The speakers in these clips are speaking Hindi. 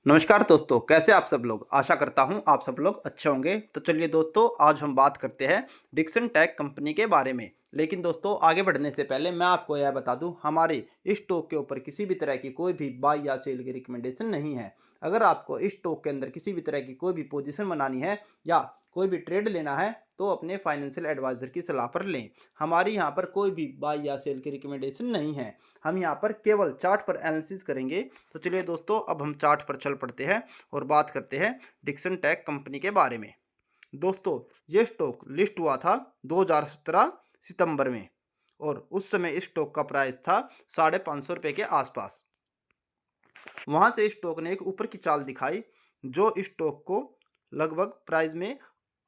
नमस्कार दोस्तों, कैसे आप सब लोग। आशा करता हूं आप सब लोग अच्छे होंगे। तो चलिए दोस्तों, आज हम बात करते हैं डिक्सन टेक कंपनी के बारे में। लेकिन दोस्तों, आगे बढ़ने से पहले मैं आपको यह बता दूं, हमारे इस स्टॉक के ऊपर किसी भी तरह की कोई भी बाय या सेल की रिकमेंडेशन नहीं है। अगर आपको इस स्टॉक के अंदर किसी भी तरह की कोई भी पोजीशन बनानी है या कोई भी ट्रेड लेना है तो अपने फाइनेंशियल एडवाइजर की सलाह पर लें। हमारी यहाँ पर कोई भी बाय या सेल की रिकमेंडेशन नहीं है। हम यहाँ पर केवल चार्ट पर एनालिसिस करेंगे। तो चलिए दोस्तों, अब हम चार्ट पर चल पड़ते हैं और बात करते हैं डिक्सन टेक कंपनी के बारे में। दोस्तों, ये स्टॉक लिस्ट हुआ था 2017 सितंबर में और उस समय इस स्टॉक का प्राइस था ₹550 के आसपास। वहां से इस स्टॉक ने एक ऊपर की चाल दिखाई जो इस स्टॉक को लगभग प्राइस में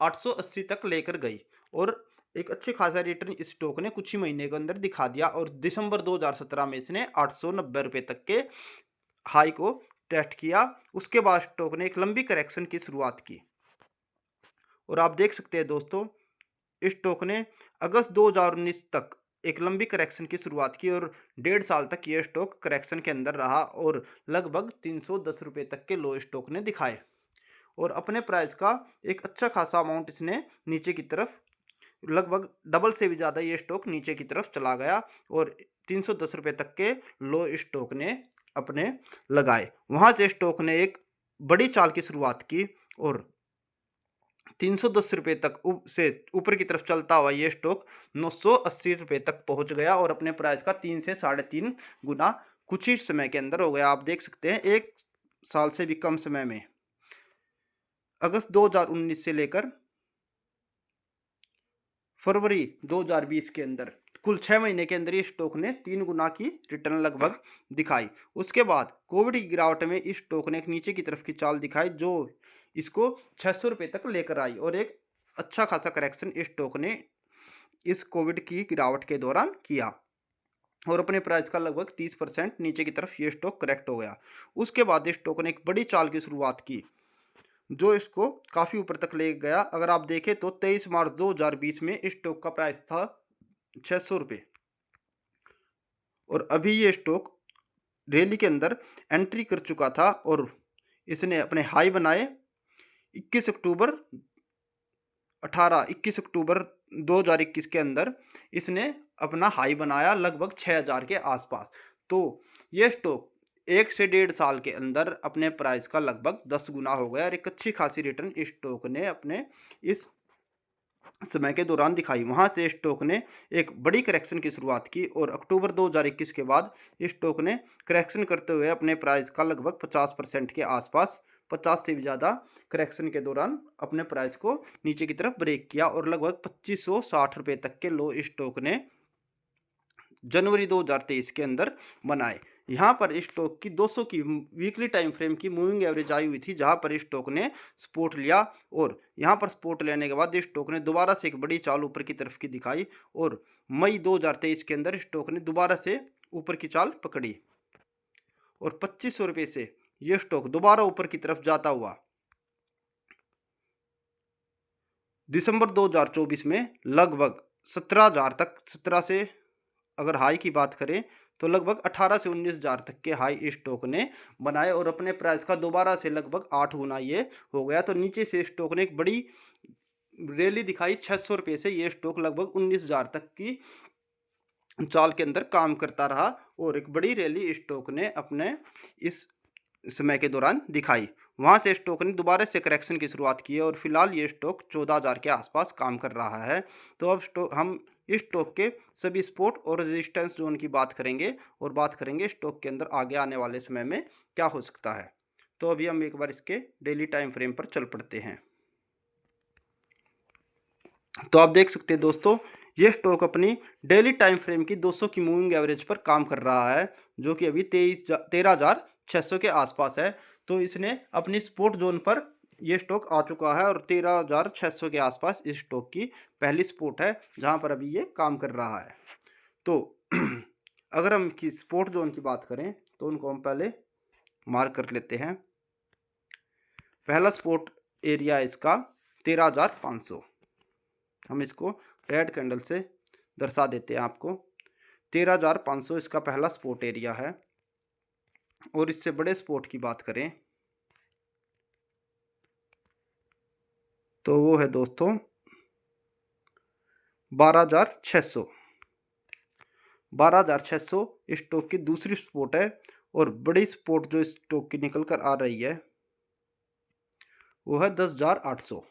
880 तक लेकर गई और एक अच्छे खासा रिटर्न इस स्टॉक ने कुछ ही महीने के अंदर दिखा दिया और दिसंबर 2017 में इसने ₹890 तक के हाई को टेस्ट किया। उसके बाद स्टॉक ने एक लंबी करेक्शन की शुरुआत की और आप देख सकते हैं दोस्तों, इस स्टॉक ने अगस्त 2019 तक एक लंबी करेक्शन की शुरुआत की और 1.5 साल तक ये स्टॉक करेक्शन के अंदर रहा और लगभग ₹310 तक के लो स्टॉक ने दिखाए और अपने प्राइस का एक अच्छा खासा अमाउंट इसने नीचे की तरफ, लगभग डबल से भी ज़्यादा ये स्टॉक नीचे की तरफ चला गया और ₹310 तक के लो स्टॉक ने अपने लगाए। वहाँ से स्टॉक ने एक बड़ी चाल की शुरुआत की और ₹310 तक से ऊपर की तरफ चलता हुआ ये स्टॉक ₹980 तक पहुंच गया और अपने प्राइस का 3 से 3.5 गुना कुछ ही समय के अंदर हो गया। आप देख सकते हैं, 1 साल से भी कम समय में अगस्त 2019 से लेकर फरवरी 2020 के अंदर कुल 6 महीने के अंदर ये स्टॉक ने 3 गुना की रिटर्न लगभग दिखाई। उसके बाद कोविड की गिरावट में इस स्टॉक ने एक नीचे की तरफ की चाल दिखाई जो इसको ₹600 तक लेकर आई और एक अच्छा खासा करेक्शन इस स्टॉक ने इस कोविड की गिरावट के दौरान किया और अपने प्राइस का लगभग 30% नीचे की तरफ ये स्टॉक करेक्ट हो गया। उसके बाद इस स्टॉक ने एक बड़ी चाल की शुरुआत की जो इसको काफ़ी ऊपर तक ले गया। अगर आप देखें तो 23 मार्च 2020 में इस स्टॉक का प्राइस था ₹600 और अभी ये स्टॉक रैली के अंदर एंट्री कर चुका था और इसने अपने हाई बनाए 21 अक्टूबर 21 अक्टूबर 2021 के अंदर इसने अपना हाई बनाया लगभग 6000 के आसपास। तो ये स्टॉक 1 से 1.5 साल के अंदर अपने प्राइस का लगभग 10 गुना हो गया और एक अच्छी खासी रिटर्न इस स्टॉक ने अपने इस समय के दौरान दिखाई। वहां से स्टॉक ने एक बड़ी करेक्शन की शुरुआत की और अक्टूबर 2021 के बाद इस स्टॉक ने करेक्शन करते हुए अपने प्राइस का लगभग 50% के आसपास, 50 से भी ज़्यादा करेक्शन के दौरान अपने प्राइस को नीचे की तरफ ब्रेक किया और लगभग ₹2560 तक के लो स्टॉक ने जनवरी 2023 के अंदर बनाए। यहाँ पर इस स्टॉक की 200 की वीकली टाइम फ्रेम की मूविंग एवरेज आई हुई थी जहाँ पर इस स्टॉक ने सपोर्ट लिया और यहाँ पर सपोर्ट लेने के बाद इस स्टॉक ने दोबारा से एक बड़ी चाल ऊपर की तरफ की दिखाई और मई 2023 के अंदर स्टॉक ने दोबारा से ऊपर की चाल पकड़ी और ₹2500 से ये स्टॉक दोबारा ऊपर की तरफ जाता हुआ दिसंबर 2024 में लगभग 17,000 तक, 17 से अगर हाई की बात करें तो लगभग 18 से 19,000 तक के हाई इस स्टॉक ने बनाए और अपने प्राइस का दोबारा से लगभग 8 गुना ये हो गया। तो नीचे से स्टॉक ने एक बड़ी रैली दिखाई ₹600 से ये स्टॉक लगभग 19,000 तक की चाल के अंदर काम करता रहा और एक बड़ी रैली स्टॉक ने अपने इस समय के दौरान दिखाई। वहां से स्टॉक ने दोबारा से करेक्शन की शुरुआत की है और फिलहाल ये स्टॉक 14,000 के आसपास काम कर रहा है। तो अब हम इस स्टॉक के सभी सपोर्ट और रेजिस्टेंस जोन की बात करेंगे और बात करेंगे स्टॉक के अंदर आगे आने वाले समय में क्या हो सकता है। तो अभी हम एक बार इसके डेली टाइम फ्रेम पर चल पड़ते हैं। तो आप देख सकते हैं दोस्तों, ये स्टॉक अपनी डेली टाइम फ्रेम की 200 की मूविंग एवरेज पर काम कर रहा है जो कि अभी 13,600 के आसपास है। तो इसने अपनी सपोर्ट जोन पर ये स्टॉक आ चुका है और 13,600 के आसपास इस स्टॉक की पहली सपोर्ट है जहां पर अभी ये काम कर रहा है। तो अगर हम की सपोर्ट जोन की बात करें तो उनको हम पहले मार्क कर लेते हैं। पहला सपोर्ट एरिया इसका 13,500, हम इसको रेड कैंडल से दर्शा देते हैं आपको। 13,500 इसका पहला सपोर्ट एरिया है और इससे बड़े सपोर्ट की बात करें तो वो है दोस्तों 12,600। 12,600 इस स्टॉक की दूसरी सपोर्ट है। और बड़ी सपोर्ट जो इस स्टॉक की निकल कर आ रही है वो है 10,800।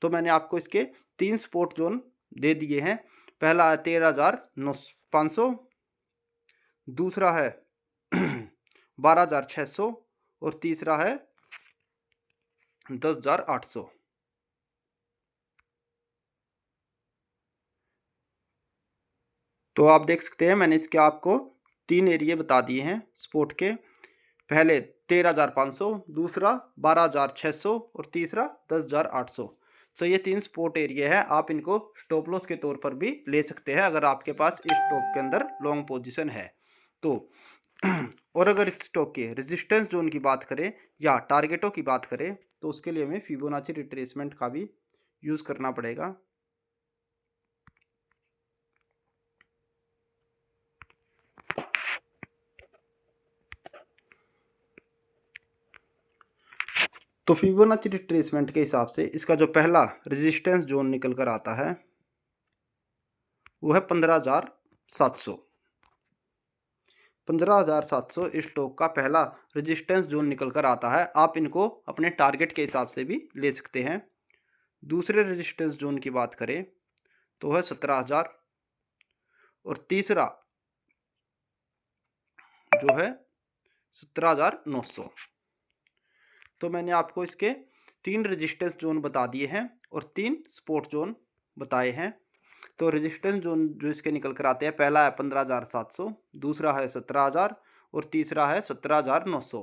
तो मैंने आपको इसके 3 सपोर्ट जोन दे दिए हैं। पहला है 13,500, दूसरा है 12,600 और तीसरा है 10,800। तो आप देख सकते हैं मैंने इसके आपको 3 एरिया बता दिए हैं सपोर्ट के। पहले 13,500, दूसरा 12,600 और तीसरा 10,800। तो ये 3 सपोर्ट एरिया है। आप इनको स्टॉप लॉस के तौर पर भी ले सकते हैं अगर आपके पास इस स्टॉक के अंदर लॉन्ग पोजीशन है तो। और अगर इस स्टॉक के रेजिस्टेंस जोन की बात करें या टारगेटों की बात करें तो उसके लिए हमें फिबोनाची रिट्रेसमेंट का भी यूज़ करना पड़ेगा। तो फिबोनाची रिट्रेसमेंट के हिसाब से इसका जो पहला रेजिस्टेंस जोन निकल कर आता है वो है 15,700। 15,700 इस स्टॉक का पहला रेजिस्टेंस जोन निकल कर आता है। आप इनको अपने टारगेट के हिसाब से भी ले सकते हैं। दूसरे रेजिस्टेंस जोन की बात करें तो है 17,000 और तीसरा जो है 17,900। तो मैंने आपको इसके 3 रेजिस्टेंस जोन बता दिए हैं और 3 सपोर्ट जोन बताए हैं। तो रेजिस्टेंस जोन जो इसके निकल कर आते हैं, पहला है 15,700, दूसरा है 17,000 और तीसरा है 17,900।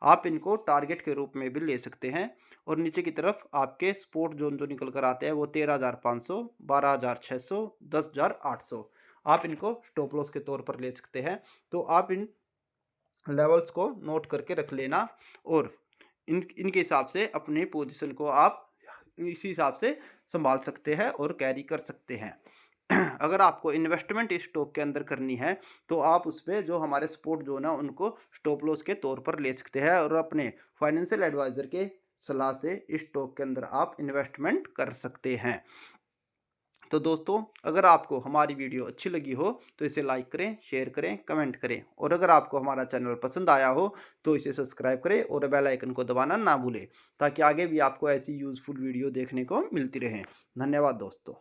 आप इनको टारगेट के रूप में भी ले सकते हैं। और नीचे की तरफ आपके सपोर्ट जोन जो निकल कर आते हैं वो 13,500, 12,600, 10,800। आप इनको स्टॉप लॉस के तौर पर ले सकते हैं। तो आप इन लेवल्स को नोट करके रख लेना और इनके हिसाब से अपने पोजीशन को आप इसी हिसाब से संभाल सकते हैं और कैरी कर सकते हैं। अगर आपको इन्वेस्टमेंट इस स्टॉक के अंदर करनी है तो आप उस पर जो हमारे सपोर्ट जोन है उनको स्टॉप लॉस के तौर पर ले सकते हैं और अपने फाइनेंशियल एडवाइज़र के सलाह से इस स्टॉक के अंदर आप इन्वेस्टमेंट कर सकते हैं। तो दोस्तों अगर आपको हमारी वीडियो अच्छी लगी हो तो इसे लाइक करें, शेयर करें, कमेंट करें और अगर आपको हमारा चैनल पसंद आया हो तो इसे सब्सक्राइब करें और बेल आइकन को दबाना ना भूलें ताकि आगे भी आपको ऐसी यूज़फुल वीडियो देखने को मिलती रहे। धन्यवाद दोस्तों।